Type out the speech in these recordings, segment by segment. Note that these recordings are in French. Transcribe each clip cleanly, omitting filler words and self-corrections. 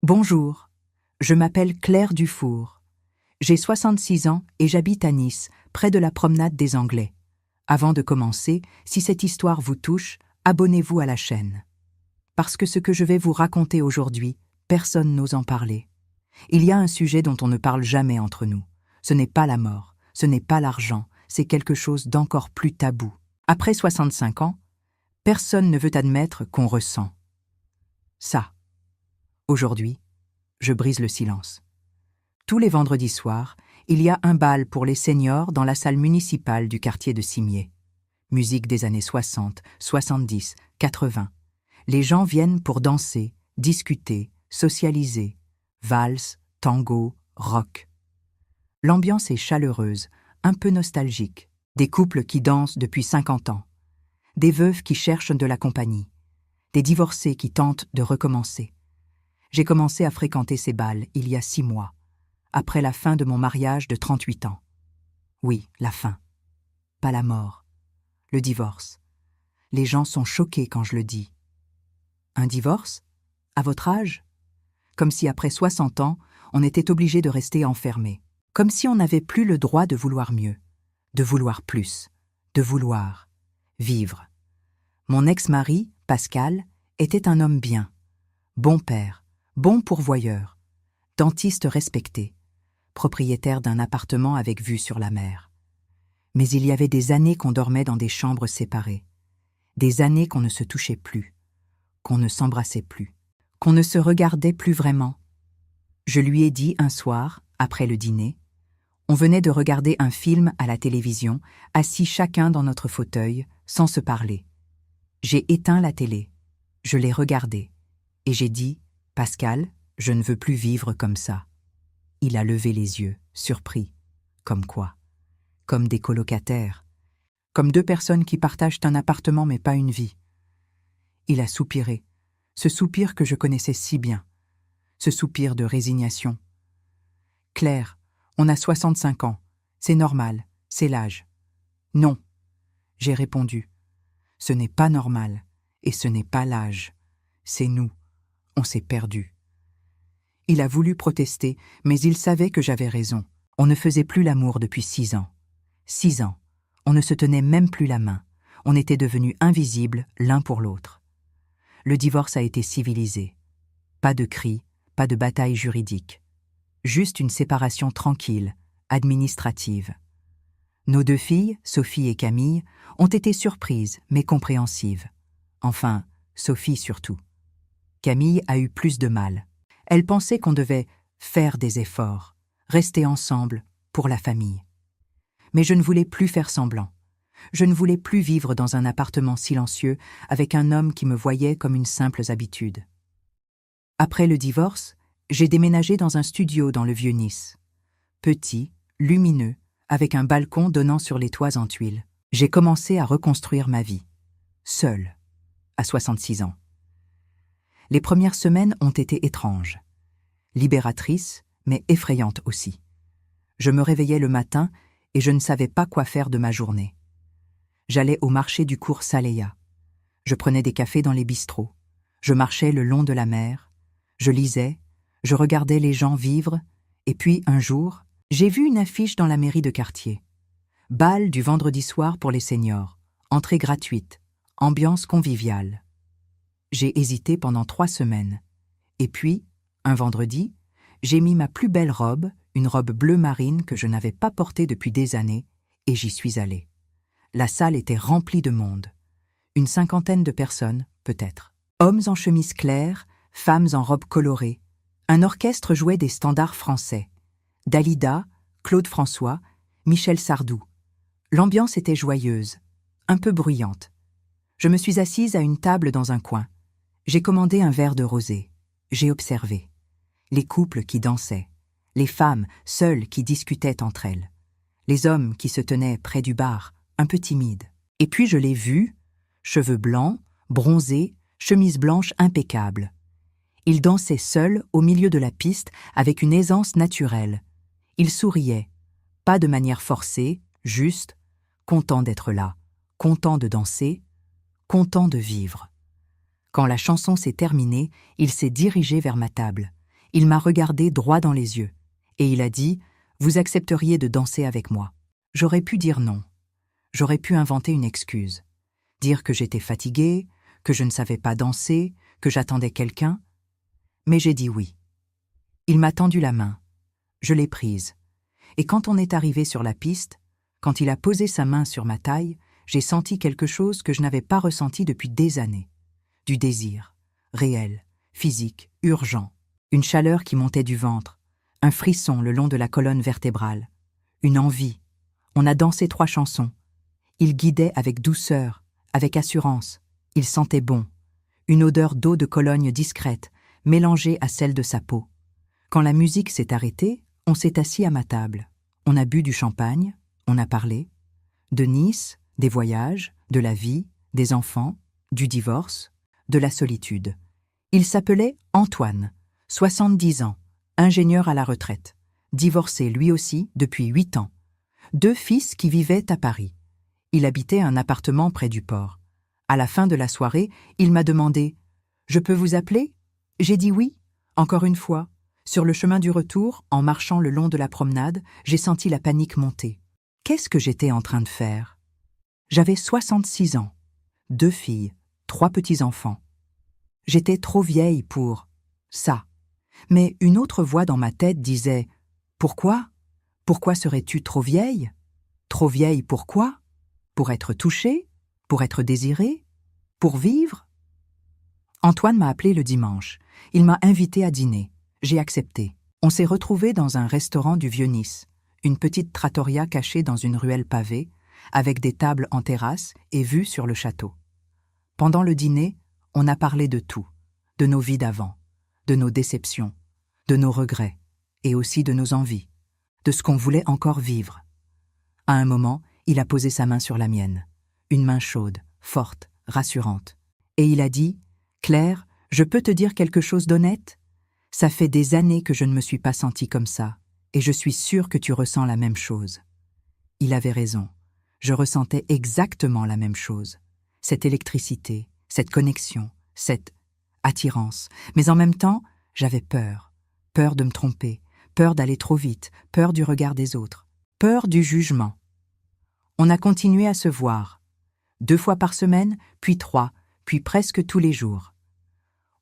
Bonjour, je m'appelle Claire Dufour. J'ai 66 ans et j'habite à Nice, près de la promenade des Anglais. Avant de commencer, si cette histoire vous touche, abonnez-vous à la chaîne. Parce que ce que je vais vous raconter aujourd'hui, personne n'ose en parler. Il y a un sujet dont on ne parle jamais entre nous. Ce n'est pas la mort, ce n'est pas l'argent, c'est quelque chose d'encore plus tabou. Après 65 ans, personne ne veut admettre qu'on ressent ça. Aujourd'hui, je brise le silence. Tous les vendredis soirs, il y a un bal pour les seniors dans la salle municipale du quartier de Cimiez. Musique des années 60, 70, 80. Les gens viennent pour danser, discuter, socialiser. Valse, tango, rock. L'ambiance est chaleureuse, un peu nostalgique. Des couples qui dansent depuis 50 ans. Des veuves qui cherchent de la compagnie. Des divorcés qui tentent de recommencer. J'ai commencé à fréquenter ces bals il y a 6 mois, après la fin de mon mariage de 38 ans. Oui, la fin. Pas la mort. Le divorce. Les gens sont choqués quand je le dis. Un divorce? À votre âge? Comme si après 60 ans, on était obligé de rester enfermé. Comme si on n'avait plus le droit de vouloir mieux, de vouloir plus, de vouloir vivre. Mon ex-mari, Pascal, était un homme bien, bon père, bon pourvoyeur, dentiste respecté, propriétaire d'un appartement avec vue sur la mer. Mais il y avait des années qu'on dormait dans des chambres séparées, des années qu'on ne se touchait plus, qu'on ne s'embrassait plus, qu'on ne se regardait plus vraiment. Je lui ai dit un soir, après le dîner, on venait de regarder un film à la télévision, assis chacun dans notre fauteuil, sans se parler. J'ai éteint la télé, je l'ai regardé, et j'ai dit « Pascal, je ne veux plus vivre comme ça ». Il a levé les yeux, surpris. Comme quoi? Comme des colocataires. Comme deux personnes qui partagent un appartement mais pas une vie. Il a soupiré, ce soupir que je connaissais si bien, ce soupir de résignation. « Claire, on a 65 ans, c'est normal, c'est l'âge. » « Non », j'ai répondu. « Ce n'est pas normal, et ce n'est pas l'âge. C'est nous. On s'est perdus. » Il a voulu protester, mais il savait que j'avais raison. On ne faisait plus l'amour depuis 6 ans. 6 ans. On ne se tenait même plus la main. On était devenus invisibles l'un pour l'autre. Le divorce a été civilisé. Pas de cris, pas de bataille juridique. Juste une séparation tranquille, administrative. Nos 2 filles, Sophie et Camille, ont été surprises mais compréhensives. Enfin, Sophie surtout. Camille a eu plus de mal. Elle pensait qu'on devait faire des efforts, rester ensemble pour la famille. Mais je ne voulais plus faire semblant. Je ne voulais plus vivre dans un appartement silencieux avec un homme qui me voyait comme une simple habitude. Après le divorce, j'ai déménagé dans un studio dans le Vieux-Nice. Petit, lumineux, avec un balcon donnant sur les toits en tuiles. J'ai commencé à reconstruire ma vie. Seule, à 66 ans. Les premières semaines ont été étranges. Libératrices, mais effrayantes aussi. Je me réveillais le matin et je ne savais pas quoi faire de ma journée. J'allais au marché du cours Saléa. Je prenais des cafés dans les bistrots. Je marchais le long de la mer. Je lisais. Je regardais les gens vivre. Et puis, un jour, j'ai vu une affiche dans la mairie de quartier. Bal du vendredi soir pour les seniors. Entrée gratuite. Ambiance conviviale. J'ai hésité pendant 3 semaines. Et puis, un vendredi, j'ai mis ma plus belle robe, une robe bleu marine que je n'avais pas portée depuis des années, et j'y suis allée. La salle était remplie de monde. Une 50aine de personnes, peut-être. Hommes en chemise claire, femmes en robes colorées. Un orchestre jouait des standards français. Dalida, Claude François, Michel Sardou. L'ambiance était joyeuse, un peu bruyante. Je me suis assise à une table dans un coin. J'ai commandé un verre de rosé. J'ai observé. Les couples qui dansaient. Les femmes seules qui discutaient entre elles. Les hommes qui se tenaient près du bar, un peu timides. Et puis je l'ai vu, cheveux blancs, bronzés, chemise blanche impeccable. Il dansait seul au milieu de la piste avec une aisance naturelle. Il souriait, pas de manière forcée, juste, content d'être là, content de danser, content de vivre. Quand la chanson s'est terminée, il s'est dirigé vers ma table. Il m'a regardé droit dans les yeux, et il a dit « Vous accepteriez de danser avec moi ?» J'aurais pu dire non. J'aurais pu inventer une excuse. Dire que j'étais fatiguée, que je ne savais pas danser, que j'attendais quelqu'un. Mais j'ai dit oui. Il m'a tendu la main. Je l'ai prise. Et quand on est arrivé sur la piste, quand il a posé sa main sur ma taille, j'ai senti quelque chose que je n'avais pas ressenti depuis des années. Du désir, réel, physique, urgent. Une chaleur qui montait du ventre, un frisson le long de la colonne vertébrale. Une envie. On a dansé 3 chansons. Il guidait avec douceur, avec assurance. Il sentait bon. Une odeur d'eau de Cologne discrète, mélangée à celle de sa peau. Quand la musique s'est arrêtée, on s'est assis à ma table. On a bu du champagne, on a parlé. De Nice, des voyages, de la vie, des enfants, du divorce, de la solitude. Il s'appelait Antoine, 70 ans, ingénieur à la retraite, divorcé lui aussi depuis 8 ans. 2 fils qui vivaient à Paris. Il habitait un appartement près du port. À la fin de la soirée, il m'a demandé « Je peux vous appeler ?» J'ai dit oui, encore une fois. Sur le chemin du retour, en marchant le long de la promenade, j'ai senti la panique monter. Qu'est-ce que j'étais en train de faire? J'avais 66 ans, 2 filles, 3 petits-enfants. J'étais trop vieille pour ça. Mais une autre voix dans ma tête disait « Pourquoi? Pourquoi serais-tu trop vieille? Trop vieille pourquoi? Pour être touchée? Pour être désirée? Pour vivre ?» Antoine m'a appelé le dimanche. Il m'a invité à dîner. J'ai accepté. On s'est retrouvés dans un restaurant du Vieux-Nice, une petite trattoria cachée dans une ruelle pavée, avec des tables en terrasse et vue sur le château. Pendant le dîner, on a parlé de tout, de nos vies d'avant, de nos déceptions, de nos regrets, et aussi de nos envies, de ce qu'on voulait encore vivre. À un moment, il a posé sa main sur la mienne, une main chaude, forte, rassurante, et il a dit « Claire, je peux te dire quelque chose d'honnête ? Ça fait des années que je ne me suis pas sentie comme ça, et je suis sûre que tu ressens la même chose. » Il avait raison. Je ressentais exactement la même chose. Cette électricité, cette connexion, cette attirance. Mais en même temps, j'avais peur. Peur de me tromper, peur d'aller trop vite, peur du regard des autres, peur du jugement. On a continué à se voir. 2 fois par semaine, puis 3, puis presque tous les jours.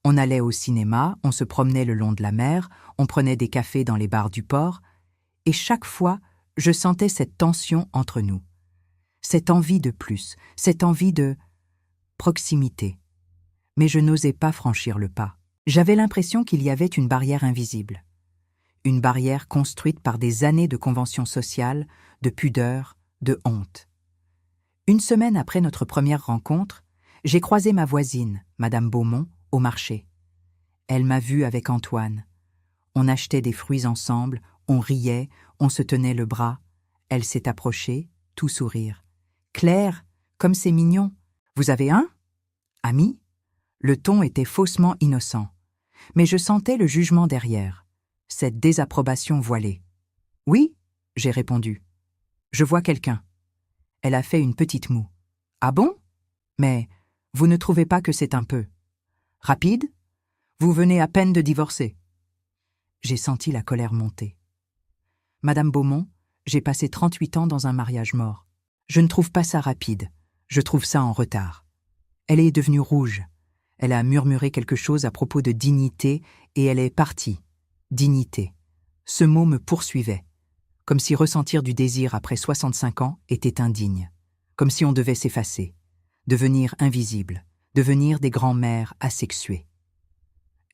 On allait au cinéma, on se promenait le long de la mer, on prenait des cafés dans les bars du port, et chaque fois, je sentais cette tension entre nous. Cette envie de plus, cette envie de proximité. Mais je n'osais pas franchir le pas. J'avais l'impression qu'il y avait une barrière invisible. Une barrière construite par des années de conventions sociales, de pudeur, de honte. Une semaine après notre première rencontre, j'ai croisé ma voisine, Madame Beaumont, au marché. Elle m'a vue avec Antoine. On achetait des fruits ensemble, on riait, on se tenait le bras. Elle s'est approchée, tout sourire. « Claire, comme c'est mignon. Vous avez un? Ami ?» Le ton était faussement innocent. Mais je sentais le jugement derrière, cette désapprobation voilée. « Oui ?» j'ai répondu. « Je vois quelqu'un. » Elle a fait une petite moue. « Ah bon? Mais vous ne trouvez pas que c'est un peu rapide? Vous venez à peine de divorcer. » J'ai senti la colère monter. « Madame Beaumont, j'ai passé 38 ans dans un mariage mort. Je ne trouve pas ça rapide, je trouve ça en retard. » Elle est devenue rouge. Elle a murmuré quelque chose à propos de dignité et elle est partie. Dignité. Ce mot me poursuivait. Comme si ressentir du désir après 65 ans était indigne. Comme si on devait s'effacer. Devenir invisible. Devenir des grands-mères asexuées.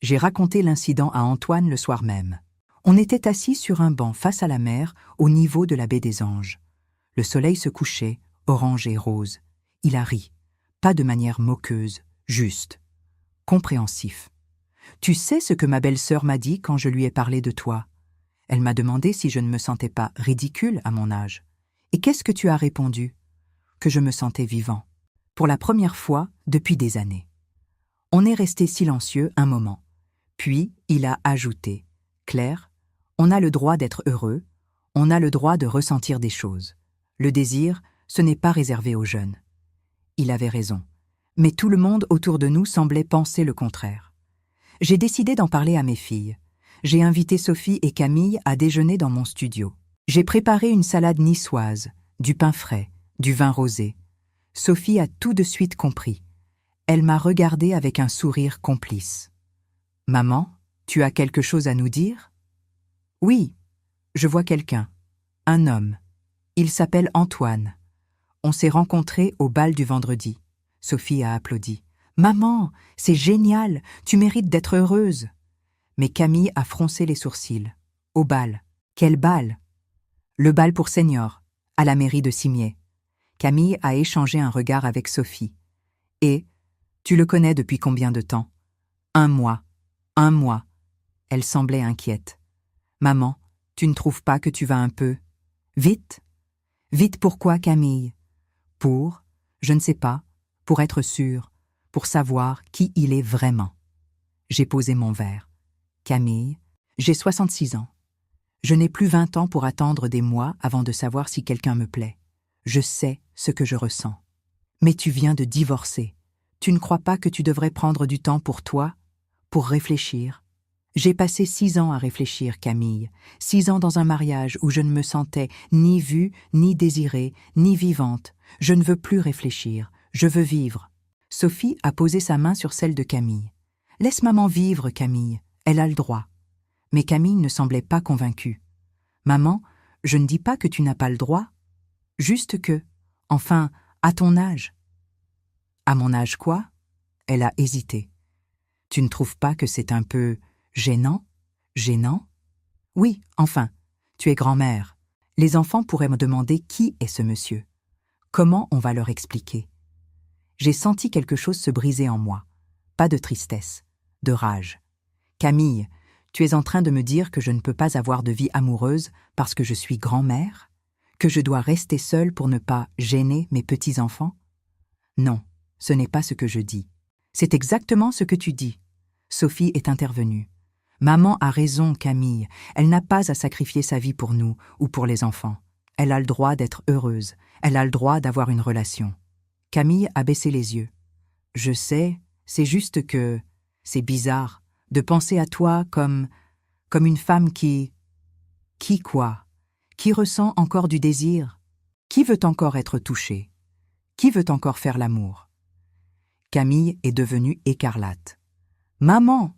J'ai raconté l'incident à Antoine le soir même. On était assis sur un banc face à la mer, au niveau de la baie des Anges. Le soleil se couchait, orange et rose. Il a ri. Pas de manière moqueuse, juste. Compréhensif. « Tu sais ce que ma belle-sœur m'a dit quand je lui ai parlé de toi? Elle m'a demandé si je ne me sentais pas ridicule à mon âge. Et qu'est-ce que tu as répondu? Que je me sentais vivant. Pour la première fois depuis des années. » On est resté silencieux un moment. Puis, il a ajouté « Claire, on a le droit d'être heureux, on a le droit de ressentir des choses. Le désir, ce n'est pas réservé aux jeunes. » Il avait raison. Mais tout le monde autour de nous semblait penser le contraire. J'ai décidé d'en parler à mes filles. j'ai invité Sophie et Camille à déjeuner dans mon studio. J'ai préparé une salade niçoise, du pain frais, du vin rosé. Sophie a tout de suite compris. Elle m'a regardée avec un sourire complice. « Maman, tu as quelque chose à nous dire ?»« Oui, je vois quelqu'un. Un homme. Il s'appelle Antoine. On s'est rencontrés au bal du vendredi. » Sophie a applaudi. « Maman, c'est génial, tu mérites d'être heureuse. » Mais Camille a froncé les sourcils. « Au bal. Quel bal ?»« Le bal pour seniors, à la mairie de Cimiez. » Camille a échangé un regard avec Sophie. « Et, tu le connais depuis combien de temps ?»« 1 mois. 1 mois. » Elle semblait inquiète. « Maman, tu ne trouves pas que tu vas un peu vite ?»« Vite pourquoi, Camille ?»« Pour, je ne sais pas, pour être sûre, pour savoir qui il est vraiment. » J'ai posé mon verre. « Camille, j'ai 66 ans. Je n'ai plus 20 ans pour attendre des mois avant de savoir si quelqu'un me plaît. Je sais ce que je ressens. Mais tu viens de divorcer. Tu ne crois pas que tu devrais prendre du temps pour toi, pour réfléchir ? J'ai passé 6 ans à réfléchir, Camille. 6 ans dans un mariage où je ne me sentais ni vue, ni désirée, ni vivante. Je ne veux plus réfléchir. Je veux vivre. » Sophie a posé sa main sur celle de Camille. « Laisse maman vivre, Camille. Elle a le droit. » Mais Camille ne semblait pas convaincue. « Maman, je ne dis pas que tu n'as pas le droit. Juste que, enfin, à ton âge. »« À mon âge quoi ?» Elle a hésité. « Tu ne trouves pas que c'est un peu gênant ? Gênant ? Oui, enfin, tu es grand-mère. Les enfants pourraient me demander qui est ce monsieur. Comment on va leur expliquer ? » J'ai senti quelque chose se briser en moi. Pas de tristesse, de rage. « Camille, tu es en train de me dire que je ne peux pas avoir de vie amoureuse parce que je suis grand-mère ? Que je dois rester seule pour ne pas gêner mes petits-enfants ? Non, ce n'est pas ce que je dis. C'est exactement ce que tu dis. » Sophie est intervenue. « Maman a raison, Camille. Elle n'a pas à sacrifier sa vie pour nous ou pour les enfants. Elle a le droit d'être heureuse. Elle a le droit d'avoir une relation. » Camille a baissé les yeux. « Je sais, c'est juste que c'est bizarre de penser à toi comme une femme qui... » « Qui quoi ? Qui ressent encore du désir ? Qui veut encore être touchée ? Qui veut encore faire l'amour ?» Camille est devenue écarlate. « Maman !»«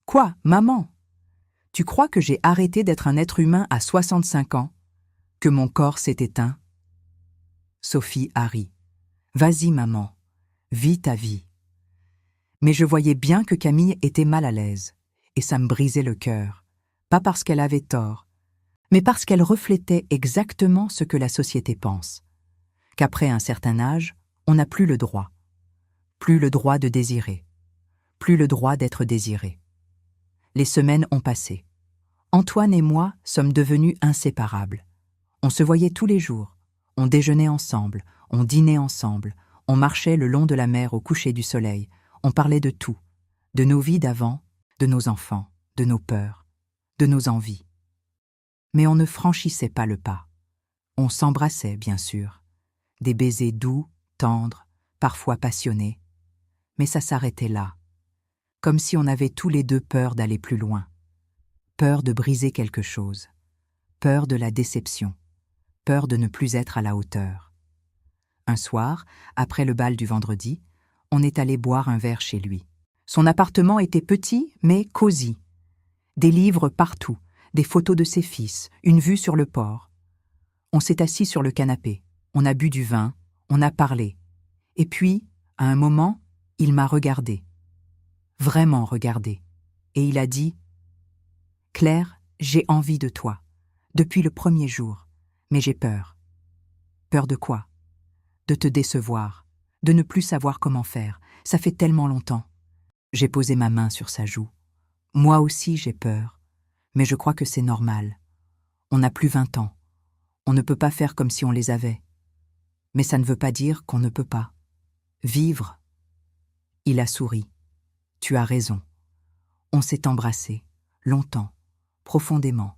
Quoi, maman ? Tu crois que j'ai arrêté d'être un être humain à 65 ans ? Que mon corps s'est éteint ?» Sophie a ri. « Vas-y, maman, vis ta vie. » Mais je voyais bien que Camille était mal à l'aise, et ça me brisait le cœur, pas parce qu'elle avait tort, mais parce qu'elle reflétait exactement ce que la société pense, qu'après un certain âge, on n'a plus le droit de désirer, plus le droit d'être désiré. Les semaines ont passé. Antoine et moi sommes devenus inséparables. On se voyait tous les jours, on déjeunait ensemble, on dînait ensemble, on marchait le long de la mer au coucher du soleil, on parlait de tout, de nos vies d'avant, de nos enfants, de nos peurs, de nos envies. Mais on ne franchissait pas le pas. On s'embrassait, bien sûr. Des baisers doux, tendres, parfois passionnés. Mais ça s'arrêtait là. Comme si on avait tous les deux peur d'aller plus loin. Peur de briser quelque chose. Peur de la déception. Peur de ne plus être à la hauteur. Un soir, après le bal du vendredi, on est allé boire un verre chez lui. Son appartement était petit, mais cosy. Des livres partout, des photos de ses fils, une vue sur le port. On s'est assis sur le canapé, on a bu du vin, on a parlé. Et puis, à un moment, il m'a regardé. Vraiment regardé. Et il a dit « Claire, j'ai envie de toi, depuis le premier jour, mais j'ai peur. » « Peur de quoi ? De te décevoir, de ne plus savoir comment faire. Ça fait tellement longtemps. » J'ai posé ma main sur sa joue. « Moi aussi j'ai peur, mais je crois que c'est normal. On n'a plus 20 ans. On ne peut pas faire comme si on les avait. Mais ça ne veut pas dire qu'on ne peut pas. Vivre. » Il a souri. « Tu as raison. » On s'est embrassés, longtemps, profondément.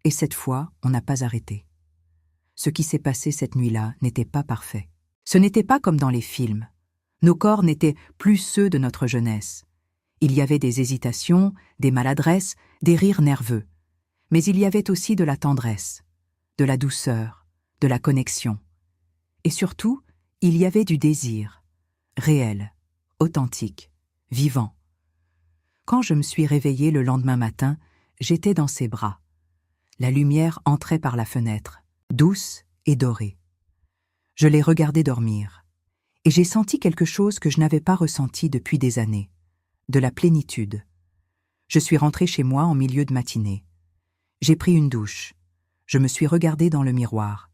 Et cette fois, on n'a pas arrêté. Ce qui s'est passé cette nuit-là n'était pas parfait. Ce n'était pas comme dans les films. Nos corps n'étaient plus ceux de notre jeunesse. Il y avait des hésitations, des maladresses, des rires nerveux. Mais il y avait aussi de la tendresse, de la douceur, de la connexion. Et surtout, il y avait du désir, réel, authentique, vivant. Quand je me suis réveillée le lendemain matin, j'étais dans ses bras. La lumière entrait par la fenêtre, douce et dorée. Je l'ai regardé dormir, et j'ai senti quelque chose que je n'avais pas ressenti depuis des années, de la plénitude. Je suis rentrée chez moi en milieu de matinée. J'ai pris une douche. Je me suis regardée dans le miroir.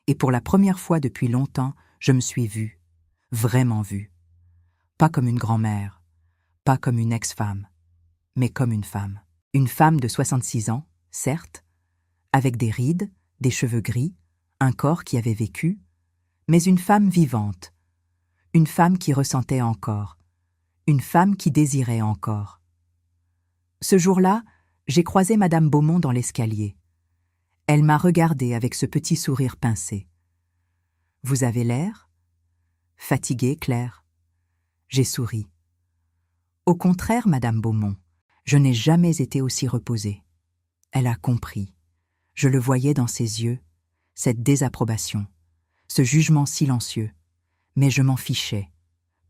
Et pour la première fois depuis longtemps, je me suis vue, vraiment vue. Pas comme une grand-mère, pas comme une ex-femme, mais comme une femme. Une femme de 66 ans, certes, avec des rides, des cheveux gris, un corps qui avait vécu, mais une femme vivante, une femme qui ressentait encore, une femme qui désirait encore. Ce jour-là, j'ai croisé Madame Beaumont dans l'escalier. Elle m'a regardée avec ce petit sourire pincé. « Vous avez l'air ? » ?»« Fatiguée, Claire. » J'ai souri. « Au contraire, Madame Beaumont, je n'ai jamais été aussi reposée. » Elle a compris. Je le voyais dans ses yeux, cette désapprobation, ce jugement silencieux. Mais je m'en fichais,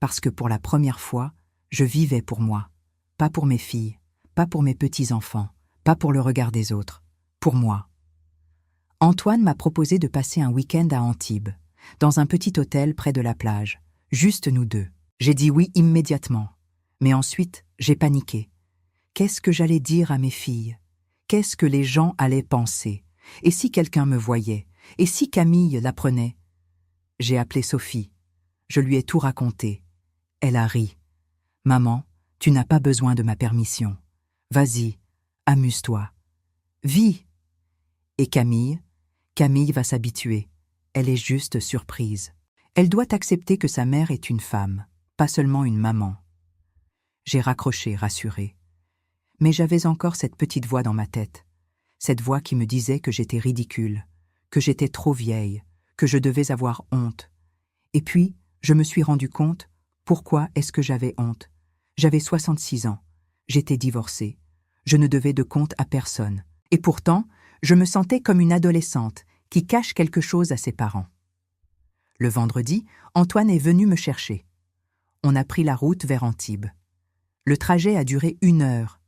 parce que pour la première fois, je vivais pour moi, pas pour mes filles, pas pour mes petits-enfants, pas pour le regard des autres, pour moi. Antoine m'a proposé de passer un week-end à Antibes, dans un petit hôtel près de la plage, juste nous deux. J'ai dit oui immédiatement, mais ensuite j'ai paniqué. Qu'est-ce que j'allais dire à mes filles? Qu'est-ce que les gens allaient penser? Et si quelqu'un me voyait? Et si Camille l'apprenait? J'ai appelé Sophie. Je lui ai tout raconté. Elle a ri. « Maman, tu n'as pas besoin de ma permission. Vas-y, amuse-toi. Vis. » Et Camille va s'habituer. Elle est juste surprise. Elle doit accepter que sa mère est une femme, pas seulement une maman. J'ai raccroché, rassuré. Mais j'avais encore cette petite voix dans ma tête. Cette voix qui me disait que j'étais ridicule, que j'étais trop vieille, que je devais avoir honte. Et puis, je me suis rendu compte, pourquoi est-ce que j'avais honte? J'avais 66 ans, j'étais divorcée, je ne devais de compte à personne. Et pourtant, je me sentais comme une adolescente qui cache quelque chose à ses parents. Le vendredi, Antoine est venu me chercher. On a pris la route vers Antibes. Le trajet a duré 1 heure.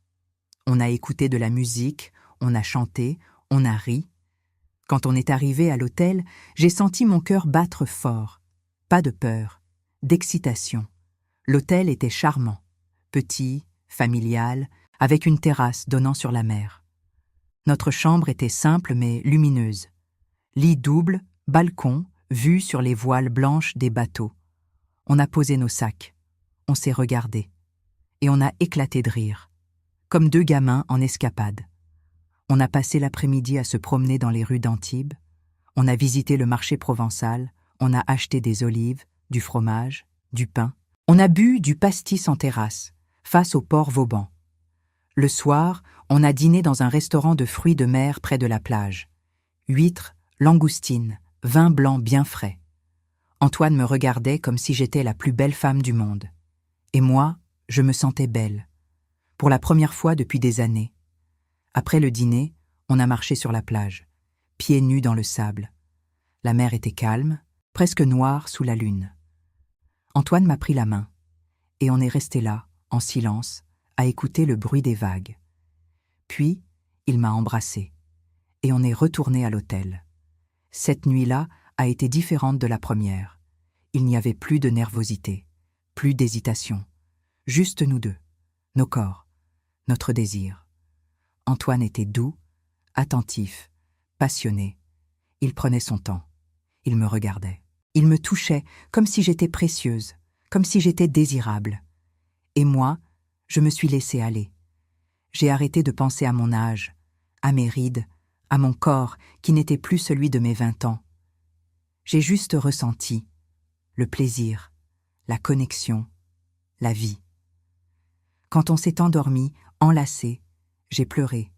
On a écouté de la musique, on a chanté, on a ri. Quand on est arrivé à l'hôtel, j'ai senti mon cœur battre fort. Pas de peur, d'excitation. L'hôtel était charmant, petit, familial, avec une terrasse donnant sur la mer. Notre chambre était simple mais lumineuse. Lit double, balcon, vue sur les voiles blanches des bateaux. On a posé nos sacs. On s'est regardés. Et on a éclaté de rire, comme 2 gamins en escapade. On a passé l'après-midi à se promener dans les rues d'Antibes. On a visité le marché provençal. On a acheté des olives, du fromage, du pain. On a bu du pastis en terrasse, face au port Vauban. Le soir, on a dîné dans un restaurant de fruits de mer près de la plage. Huîtres, langoustines, vin blanc bien frais. Antoine me regardait comme si j'étais la plus belle femme du monde. Et moi, je me sentais belle. Pour la première fois depuis des années. Après le dîner, on a marché sur la plage, pieds nus dans le sable. La mer était calme, presque noire sous la lune. Antoine m'a pris la main, et on est resté là, en silence, à écouter le bruit des vagues. Puis, il m'a embrassée, et on est retourné à l'hôtel. Cette nuit-là a été différente de la première. Il n'y avait plus de nervosité, plus d'hésitation. Juste nous deux, nos corps, notre désir. Antoine était doux, attentif, passionné. Il prenait son temps. Il me regardait. Il me touchait comme si j'étais précieuse, comme si j'étais désirable. Et moi, je me suis laissée aller. J'ai arrêté de penser à mon âge, à mes rides, à mon corps qui n'était plus celui de mes 20 ans. J'ai juste ressenti le plaisir, la connexion, la vie. Quand on s'est endormi, enlacé, j'ai pleuré.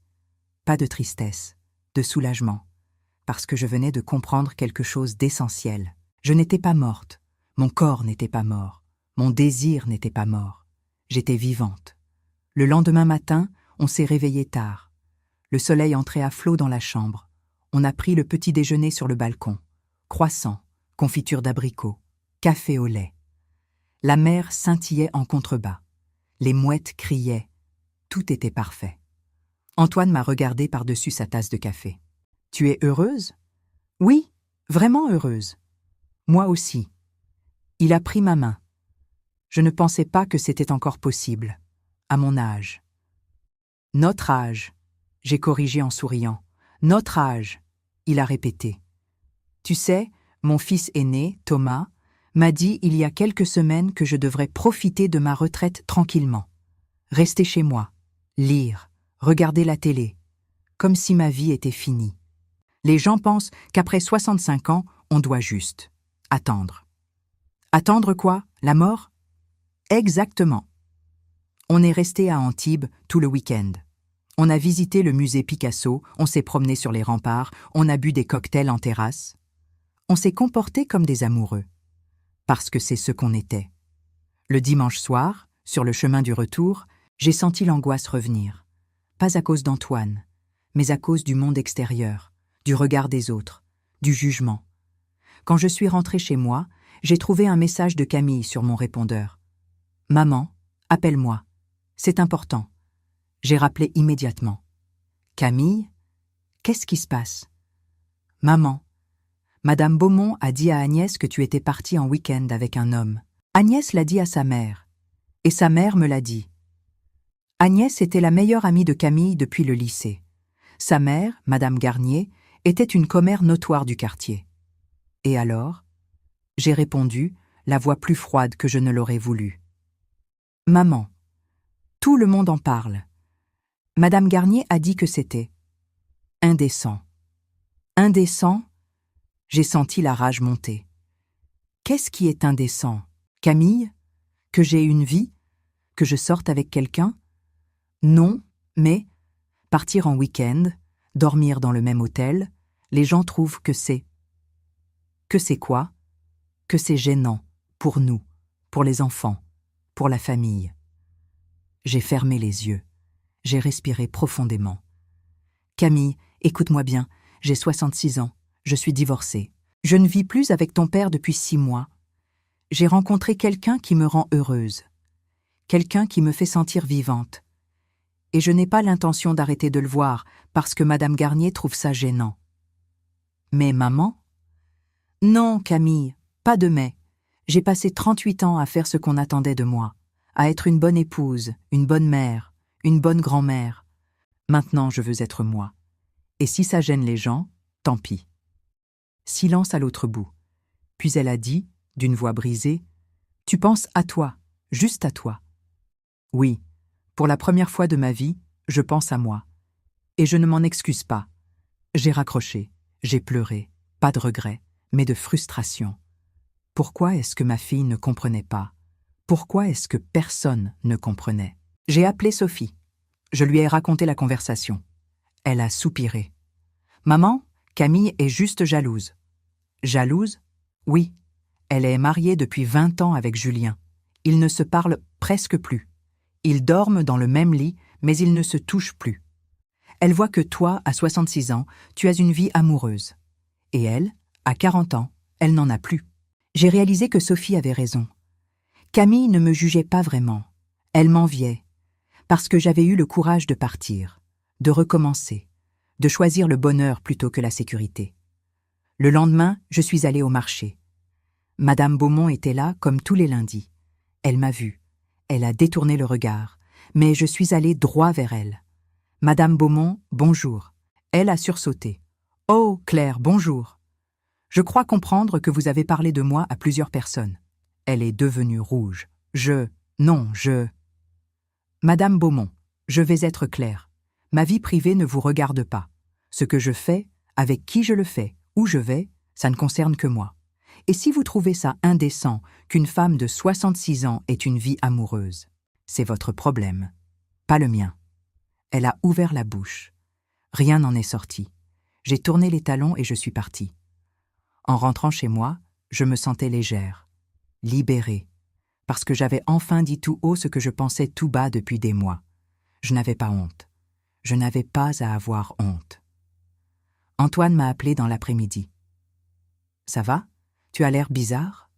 Pas de tristesse, de soulagement, parce que je venais de comprendre quelque chose d'essentiel. Je n'étais pas morte, mon corps n'était pas mort, mon désir n'était pas mort. J'étais vivante. Le lendemain matin, on s'est réveillé tard. Le soleil entrait à flot dans la chambre. On a pris le petit déjeuner sur le balcon. Croissants, confiture d'abricot, café au lait. La mer scintillait en contrebas. Les mouettes criaient. Tout était parfait. Antoine m'a regardé par-dessus sa tasse de café. « Tu es heureuse ?»« Oui, vraiment heureuse. »« Moi aussi. » Il a pris ma main. Je ne pensais pas que c'était encore possible, à mon âge. « Notre âge », j'ai corrigé en souriant. « Notre âge », il a répété. Tu sais, mon fils aîné, Thomas, m'a dit il y a quelques semaines que je devrais profiter de ma retraite tranquillement. Rester chez moi, lire, regarder la télé, comme si ma vie était finie. Les gens pensent qu'après 65 ans, on doit juste attendre. Attendre quoi? La mort? Exactement. On est resté à Antibes tout le week-end. On a visité le musée Picasso, on s'est promené sur les remparts, on a bu des cocktails en terrasse. On s'est comporté comme des amoureux. Parce que c'est ce qu'on était. Le dimanche soir, sur le chemin du retour, j'ai senti l'angoisse revenir. Pas à cause d'Antoine, mais à cause du monde extérieur, du regard des autres, du jugement. Quand je suis rentrée chez moi, j'ai trouvé un message de Camille sur mon répondeur. « Maman, appelle-moi. C'est important. » J'ai rappelé immédiatement. « Camille, qu'est-ce qui se passe ?»« Maman, Madame Beaumont a dit à Agnès que tu étais partie en week-end avec un homme. Agnès l'a dit à sa mère. Et sa mère me l'a dit. Agnès était la meilleure amie de Camille depuis le lycée. Sa mère, Madame Garnier, était une commère notoire du quartier. Et alors ? J'ai répondu, la voix plus froide que je ne l'aurais voulu. « Maman, tout le monde en parle. Madame Garnier a dit que c'était indécent. » Indécent ? J'ai senti la rage monter. Qu'est-ce qui est indécent? Camille? Que j'ai une vie? Que je sorte avec quelqu'un? Non, mais partir en week-end, dormir dans le même hôtel, les gens trouvent que c'est... Que c'est quoi? Que c'est gênant, pour nous, pour les enfants, pour la famille. J'ai fermé les yeux. J'ai respiré profondément. Camille, écoute-moi bien, j'ai 66 ans. Je suis divorcée. Je ne vis plus avec ton père depuis 6 mois. J'ai rencontré quelqu'un qui me rend heureuse. Quelqu'un qui me fait sentir vivante. Et je n'ai pas l'intention d'arrêter de le voir parce que Madame Garnier trouve ça gênant. Mais maman? Non, Camille, pas de mais. J'ai passé 38 ans à faire ce qu'on attendait de moi, à être une bonne épouse, une bonne mère, une bonne grand-mère. Maintenant, je veux être moi. Et si ça gêne les gens, tant pis. Silence à l'autre bout. Puis elle a dit, d'une voix brisée, « Tu penses à toi, juste à toi. » Oui, pour la première fois de ma vie, je pense à moi. Et je ne m'en excuse pas. J'ai raccroché, j'ai pleuré, pas de regret, mais de frustration. Pourquoi est-ce que ma fille ne comprenait pas? Pourquoi est-ce que personne ne comprenait? J'ai appelé Sophie. Je lui ai raconté la conversation. Elle a soupiré. « Maman, Camille est juste jalouse. » Jalouse? Oui. Elle est mariée depuis 20 ans avec Julien. Ils ne se parlent presque plus. Ils dorment dans le même lit, mais ils ne se touchent plus. Elle voit que toi, à 66 ans, tu as une vie amoureuse. Et elle, à 40 ans, elle n'en a plus. J'ai réalisé que Sophie avait raison. Camille ne me jugeait pas vraiment. Elle m'enviait. Parce que j'avais eu le courage de partir, de recommencer, de choisir le bonheur plutôt que la sécurité. Le lendemain, je suis allée au marché. Madame Beaumont était là comme tous les lundis. Elle m'a vue. Elle a détourné le regard, mais je suis allée droit vers elle. « Madame Beaumont, bonjour. » Elle a sursauté. « Oh, Claire, bonjour. Je crois comprendre que vous avez parlé de moi à plusieurs personnes. » Elle est devenue rouge. Non, je... Madame Beaumont, je vais être claire. Ma vie privée ne vous regarde pas. Ce que je fais, avec qui je le fais, où je vais, ça ne concerne que moi. Et si vous trouvez ça indécent qu'une femme de 66 ans ait une vie amoureuse, c'est votre problème, pas le mien. Elle a ouvert la bouche. Rien n'en est sorti. J'ai tourné les talons et je suis partie. En rentrant chez moi, je me sentais légère, libérée, parce que j'avais enfin dit tout haut ce que je pensais tout bas depuis des mois. Je n'avais pas honte. Je n'avais pas à avoir honte. Antoine m'a appelé dans l'après-midi. « Ça va? Tu as l'air bizarre ?»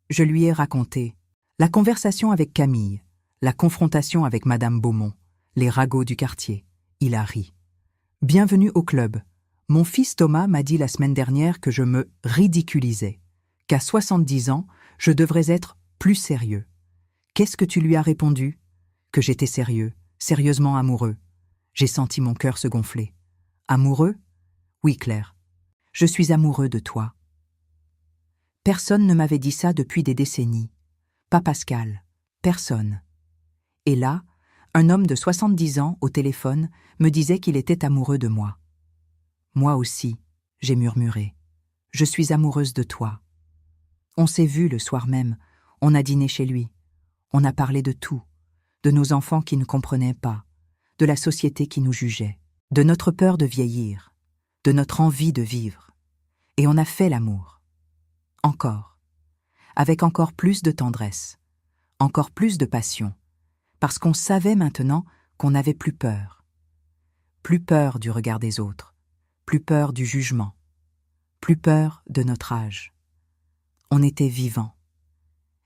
Je lui ai raconté la conversation avec Camille, la confrontation avec Madame Beaumont, les ragots du quartier. Il a ri. « Bienvenue au club. Mon fils Thomas m'a dit la semaine dernière que je me ridiculisais, qu'à 70 ans, je devrais être plus sérieux. Qu'est-ce que tu lui as répondu? Que j'étais sérieux, sérieusement amoureux. J'ai senti mon cœur se gonfler. Amoureux? Oui, Claire. Je suis amoureux de toi. Personne ne m'avait dit ça depuis des décennies. Pas Pascal. Personne. Et là, un homme de 70 ans, au téléphone, me disait qu'il était amoureux de moi. Moi aussi, j'ai murmuré. Je suis amoureuse de toi. On s'est vus le soir même, on a dîné chez lui. On a parlé de tout, de nos enfants qui ne comprenaient pas, de la société qui nous jugeait, de notre peur de vieillir, de notre envie de vivre. Et on a fait l'amour. Encore. Avec encore plus de tendresse, encore plus de passion, parce qu'on savait maintenant qu'on n'avait plus peur. Plus peur du regard des autres, plus peur du jugement, plus peur de notre âge. On était vivants,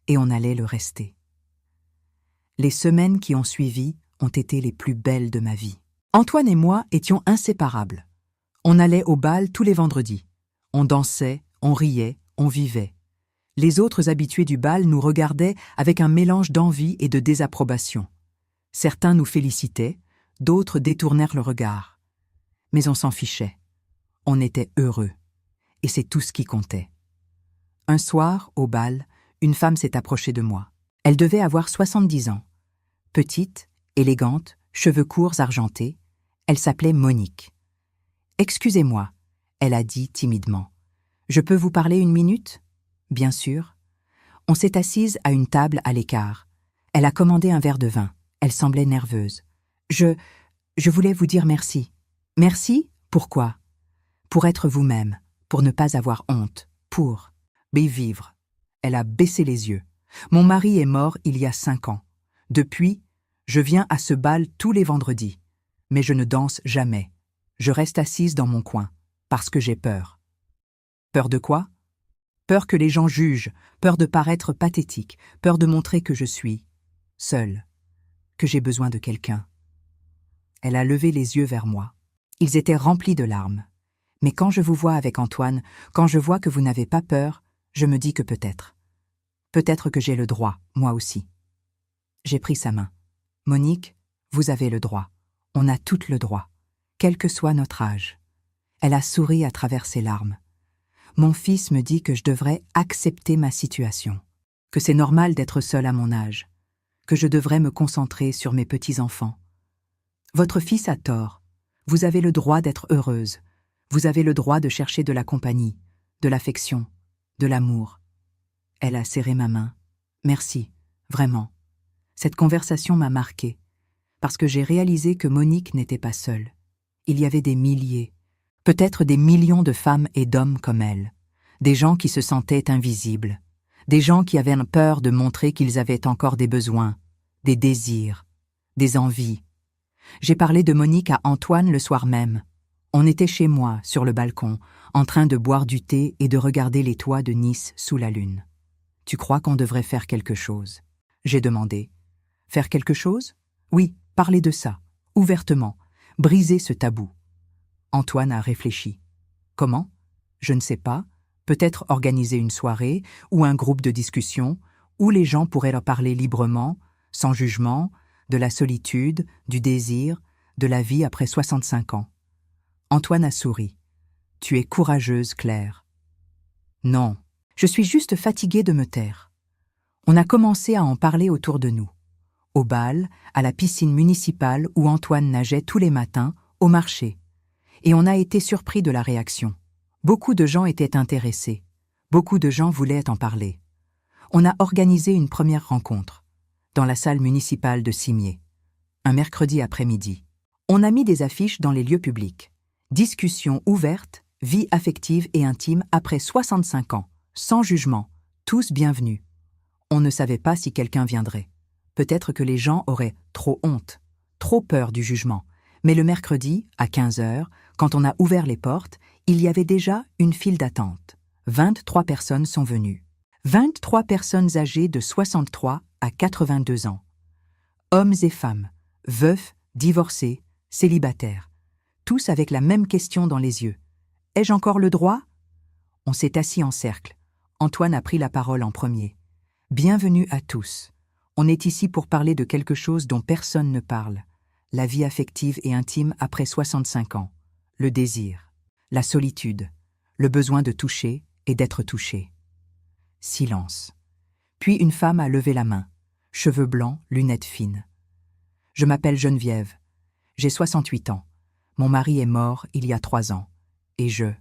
et on allait le rester. Les semaines qui ont suivi ont été les plus belles de ma vie. Antoine et moi étions inséparables. On allait au bal tous les vendredis. On dansait, on riait, on vivait. Les autres habitués du bal nous regardaient avec un mélange d'envie et de désapprobation. Certains nous félicitaient, d'autres détournèrent le regard. Mais on s'en fichait. On était heureux. Et c'est tout ce qui comptait. Un soir, au bal, une femme s'est approchée de moi. Elle devait avoir 70 ans. Petite, élégante, cheveux courts argentés, elle s'appelait Monique. « Excusez-moi », elle a dit timidement. « Je peux vous parler une minute ?»« Bien sûr. » On s'est assise à une table à l'écart. Elle a commandé un verre de vin. Elle semblait nerveuse. « Je voulais vous dire merci. »« Merci? Pourquoi ?»« Pour être vous-même, pour ne pas avoir honte, pour vivre. » Elle a baissé les yeux. « Mon mari est mort il y a 5 ans. Depuis, je viens à ce bal tous les vendredis. Mais je ne danse jamais. Je reste assise dans mon coin, parce que j'ai peur. » Peur de quoi? Peur que les gens jugent, peur de paraître pathétique, peur de montrer que je suis seule, que j'ai besoin de quelqu'un. Elle a levé les yeux vers moi. Ils étaient remplis de larmes. Mais quand je vous vois avec Antoine, quand je vois que vous n'avez pas peur, je me dis que peut-être que j'ai le droit, moi aussi. J'ai pris sa main. « Monique, vous avez le droit. On a toutes le droit, quel que soit notre âge. » Elle a souri à travers ses larmes. « Mon fils me dit que je devrais accepter ma situation, que c'est normal d'être seule à mon âge, que je devrais me concentrer sur mes petits-enfants. Votre fils a tort. Vous avez le droit d'être heureuse. Vous avez le droit de chercher de la compagnie, de l'affection, de l'amour. » Elle a serré ma main. « Merci, vraiment. » Cette conversation m'a marquée, parce que j'ai réalisé que Monique n'était pas seule. Il y avait des milliers, peut-être des millions de femmes et d'hommes comme elle, des gens qui se sentaient invisibles, des gens qui avaient peur de montrer qu'ils avaient encore des besoins, des désirs, des envies. J'ai parlé de Monique à Antoine le soir même. On était chez moi, sur le balcon, en train de boire du thé et de regarder les toits de Nice sous la lune. « Tu crois qu'on devrait faire quelque chose ?» J'ai demandé. « Faire quelque chose ? Oui, parler de ça, ouvertement, briser ce tabou. » Antoine a réfléchi. « Comment ? Je ne sais pas. Peut-être organiser une soirée ou un groupe de discussion où les gens pourraient leur parler librement, sans jugement, de la solitude, du désir, de la vie après 65 ans. » Antoine a souri. « Tu es courageuse, Claire. » « Non, je suis juste fatiguée de me taire. » On a commencé à en parler autour de nous. Au bal, à la piscine municipale où Antoine nageait tous les matins, au marché. Et on a été surpris de la réaction. Beaucoup de gens étaient intéressés. Beaucoup de gens voulaient en parler. On a organisé une première rencontre, dans la salle municipale de Cimiez, un mercredi après-midi. On a mis des affiches dans les lieux publics. Discussion ouverte, vie affective et intime après 65 ans, sans jugement, tous bienvenus. On ne savait pas si quelqu'un viendrait. Peut-être que les gens auraient trop honte, trop peur du jugement. Mais le mercredi, à 15 heures, quand on a ouvert les portes, il y avait déjà une file d'attente. 23 personnes sont venues. 23 personnes âgées de 63 à 82 ans. Hommes et femmes, veufs, divorcés, célibataires. Tous avec la même question dans les yeux. Ai-je encore le droit? On s'est assis en cercle. Antoine a pris la parole en premier. Bienvenue à tous. On est ici pour parler de quelque chose dont personne ne parle. La vie affective et intime après 65 ans. Le désir. La solitude. Le besoin de toucher et d'être touché. Silence. Puis une femme a levé la main. Cheveux blancs, lunettes fines. Je m'appelle Geneviève. J'ai 68 ans. Mon mari est mort il y a 3 ans. Et je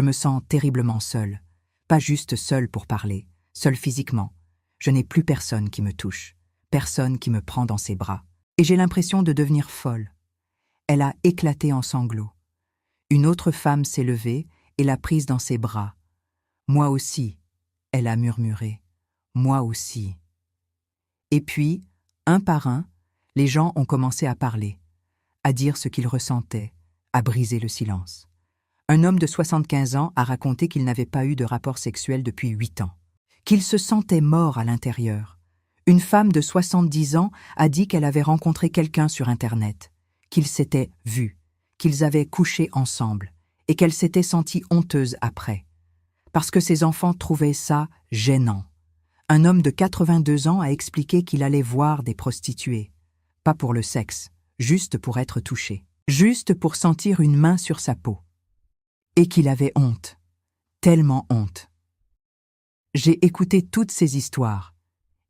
me sens terriblement seule. Pas juste seule pour parler, seule physiquement. Je n'ai plus personne qui me touche, personne qui me prend dans ses bras. Et j'ai l'impression de devenir folle. Elle a éclaté en sanglots. Une autre femme s'est levée et l'a prise dans ses bras. Moi aussi, elle a murmuré. Moi aussi. Et puis, un par un, les gens ont commencé à parler, à dire ce qu'ils ressentaient, à briser le silence. Un homme de 75 ans a raconté qu'il n'avait pas eu de rapport sexuel depuis 8 ans, qu'il se sentait mort à l'intérieur. Une femme de 70 ans a dit qu'elle avait rencontré quelqu'un sur Internet, qu'ils s'étaient vus, qu'ils avaient couché ensemble et qu'elle s'était sentie honteuse après, parce que ses enfants trouvaient ça gênant. Un homme de 82 ans a expliqué qu'il allait voir des prostituées, pas pour le sexe, juste pour être touché, juste pour sentir une main sur sa peau. Et qu'il avait honte, tellement honte. J'ai écouté toutes ces histoires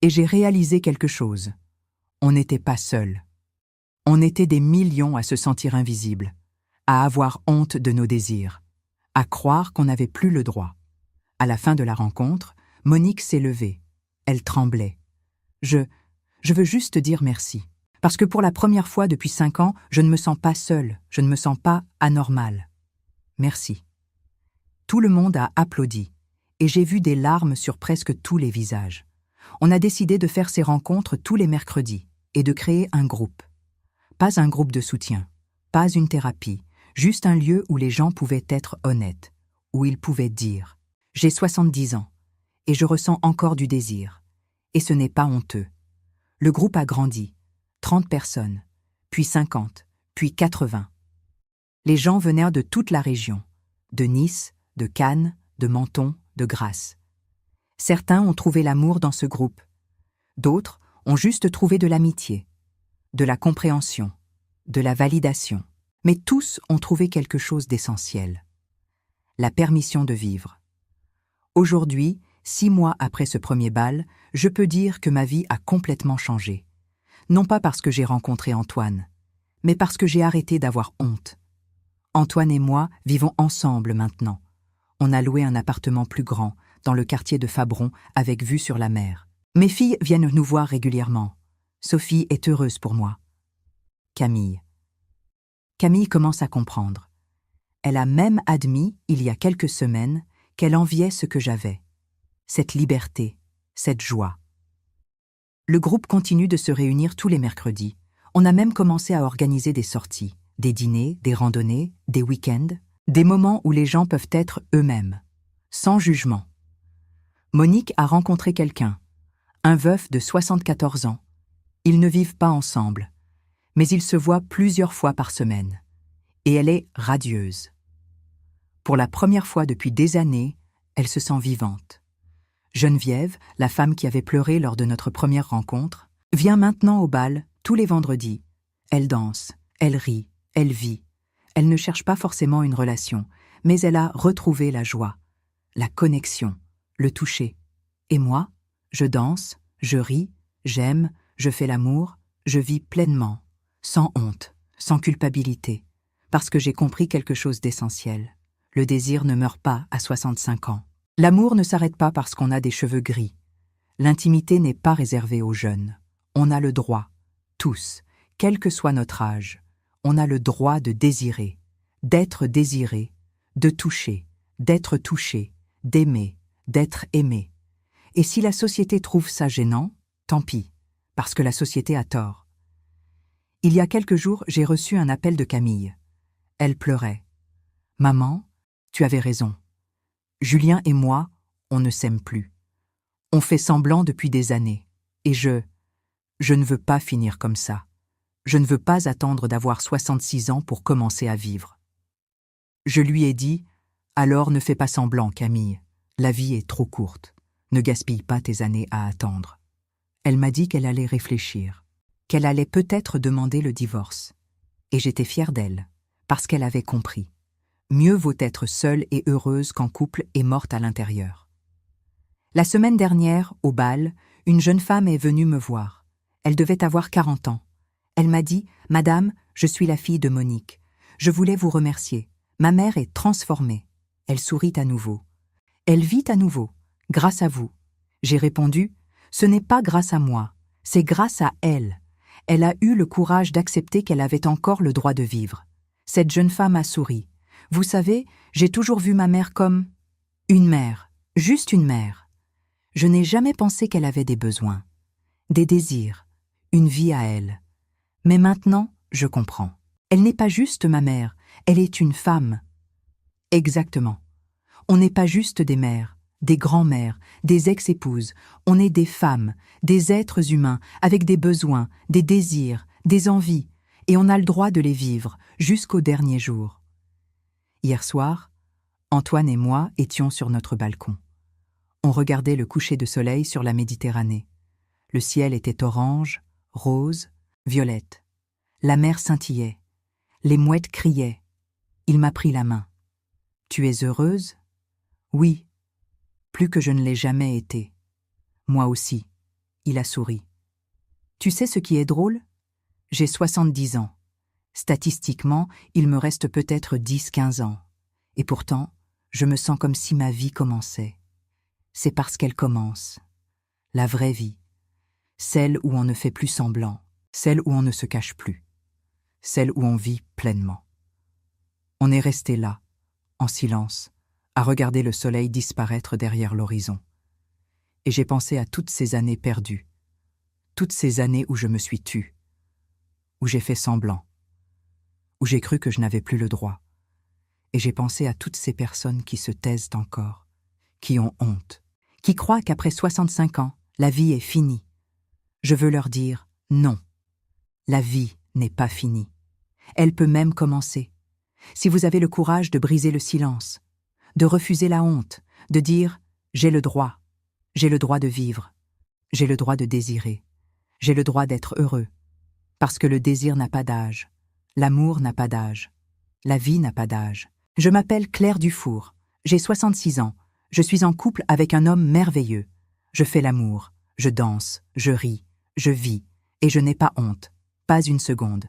et j'ai réalisé quelque chose. On n'était pas seuls. On était des millions à se sentir invisibles, à avoir honte de nos désirs, à croire qu'on n'avait plus le droit. À la fin de la rencontre, Monique s'est levée. Elle tremblait. Je veux juste dire merci. Parce que pour la première fois depuis 5 ans, je ne me sens pas seule, je ne me sens pas anormale. Merci. Tout le monde a applaudi, et j'ai vu des larmes sur presque tous les visages. On a décidé de faire ces rencontres tous les mercredis et de créer un groupe. Pas un groupe de soutien, pas une thérapie, juste un lieu où les gens pouvaient être honnêtes, où ils pouvaient dire « J'ai 70 ans, et je ressens encore du désir. » Et ce n'est pas honteux. Le groupe a grandi, 30 personnes, puis 50, puis 80. Les gens venaient de toute la région, de Nice, de Cannes, de Menton, de Grasse. Certains ont trouvé l'amour dans ce groupe. D'autres ont juste trouvé de l'amitié, de la compréhension, de la validation. Mais tous ont trouvé quelque chose d'essentiel. La permission de vivre. Aujourd'hui, 6 mois après ce premier bal, je peux dire que ma vie a complètement changé. Non pas parce que j'ai rencontré Antoine, mais parce que j'ai arrêté d'avoir honte. Antoine et moi vivons ensemble maintenant. On a loué un appartement plus grand, dans le quartier de Fabron, avec vue sur la mer. Mes filles viennent nous voir régulièrement. Sophie est heureuse pour moi. Camille commence à comprendre. Elle a même admis, il y a quelques semaines, qu'elle enviait ce que j'avais. Cette liberté, cette joie. Le groupe continue de se réunir tous les mercredis. On a même commencé à organiser des sorties, des dîners, des randonnées, des week-ends, des moments où les gens peuvent être eux-mêmes, sans jugement. Monique a rencontré quelqu'un, un veuf de 74 ans. Ils ne vivent pas ensemble, mais ils se voient plusieurs fois par semaine. Et elle est radieuse. Pour la première fois depuis des années, elle se sent vivante. Geneviève, la femme qui avait pleuré lors de notre première rencontre, vient maintenant au bal tous les vendredis. Elle danse, elle rit, elle vit. Elle ne cherche pas forcément une relation, mais elle a retrouvé la joie, la connexion, le toucher. Et moi, je danse, je ris, j'aime, je fais l'amour, je vis pleinement, sans honte, sans culpabilité, parce que j'ai compris quelque chose d'essentiel. Le désir ne meurt pas à 65 ans. L'amour ne s'arrête pas parce qu'on a des cheveux gris. L'intimité n'est pas réservée aux jeunes. On a le droit, tous, quel que soit notre âge, on a le droit de désirer, d'être désiré, de toucher, d'être touché, d'aimer, d'être aimé. Et si la société trouve ça gênant, tant pis, parce que la société a tort. Il y a quelques jours, j'ai reçu un appel de Camille. Elle pleurait. « Maman, tu avais raison. Julien et moi, on ne s'aime plus. On fait semblant depuis des années. Et je ne veux pas finir comme ça. Je ne veux pas attendre d'avoir 66 ans pour commencer à vivre. » Je lui ai dit « Alors ne fais pas semblant, Camille. La vie est trop courte. Ne gaspille pas tes années à attendre. » Elle m'a dit qu'elle allait réfléchir, qu'elle allait peut-être demander le divorce. Et j'étais fière d'elle, parce qu'elle avait compris. Mieux vaut être seule et heureuse qu'en couple et morte à l'intérieur. La semaine dernière, au bal, une jeune femme est venue me voir. Elle devait avoir 40 ans. Elle m'a dit « Madame, je suis la fille de Monique. Je voulais vous remercier. Ma mère est transformée. » Elle sourit à nouveau. Elle vit à nouveau, grâce à vous. J'ai répondu « Ce n'est pas grâce à moi, c'est grâce à elle. Elle a eu le courage d'accepter qu'elle avait encore le droit de vivre. » Cette jeune femme a souri. « Vous savez, j'ai toujours vu ma mère comme une mère, juste une mère. Je n'ai jamais pensé qu'elle avait des besoins, des désirs, une vie à elle. Mais maintenant, je comprends. Elle n'est pas juste ma mère, elle est une femme. » Exactement. On n'est pas juste des mères, des grands-mères, des ex-épouses. On est des femmes, des êtres humains, avec des besoins, des désirs, des envies, et on a le droit de les vivre jusqu'au dernier jour. Hier soir, Antoine et moi étions sur notre balcon. On regardait le coucher de soleil sur la Méditerranée. Le ciel était orange, rose, violette. La mer scintillait. Les mouettes criaient. Il m'a pris la main. « Tu es heureuse ? » « Oui, plus que je ne l'ai jamais été. »« Moi aussi. » Il a souri. « Tu sais ce qui est drôle ? J'ai 70 ans. Statistiquement, il me reste peut-être 10-15 ans. Et pourtant, je me sens comme si ma vie commençait. C'est parce qu'elle commence. La vraie vie. Celle où on ne fait plus semblant. Celle où on ne se cache plus. Celle où on vit pleinement. On est resté là, en silence, à regarder le soleil disparaître derrière l'horizon. Et j'ai pensé à toutes ces années perdues, toutes ces années où je me suis tue, où j'ai fait semblant, où j'ai cru que je n'avais plus le droit. Et j'ai pensé à toutes ces personnes qui se taisent encore, qui ont honte, qui croient qu'après 65 ans, la vie est finie. Je veux leur dire non, la vie n'est pas finie. Elle peut même commencer. Si vous avez le courage de briser le silence, de refuser la honte, de dire « j'ai le droit de vivre, j'ai le droit de désirer, j'ai le droit d'être heureux », parce que le désir n'a pas d'âge, l'amour n'a pas d'âge, la vie n'a pas d'âge. Je m'appelle Claire Dufour, j'ai 66 ans, je suis en couple avec un homme merveilleux. Je fais l'amour, je danse, je ris, je vis, et je n'ai pas honte, pas une seconde.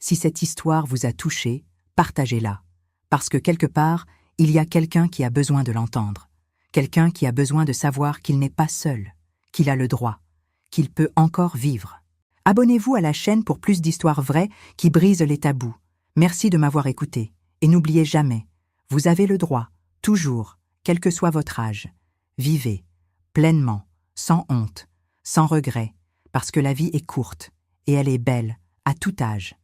Si cette histoire vous a touché, partagez-la, parce que quelque part, il y a quelqu'un qui a besoin de l'entendre, quelqu'un qui a besoin de savoir qu'il n'est pas seul, qu'il a le droit, qu'il peut encore vivre. Abonnez-vous à la chaîne pour plus d'histoires vraies qui brisent les tabous. Merci de m'avoir écouté, et n'oubliez jamais, vous avez le droit, toujours, quel que soit votre âge. Vivez, pleinement, sans honte, sans regret, parce que la vie est courte, et elle est belle, à tout âge.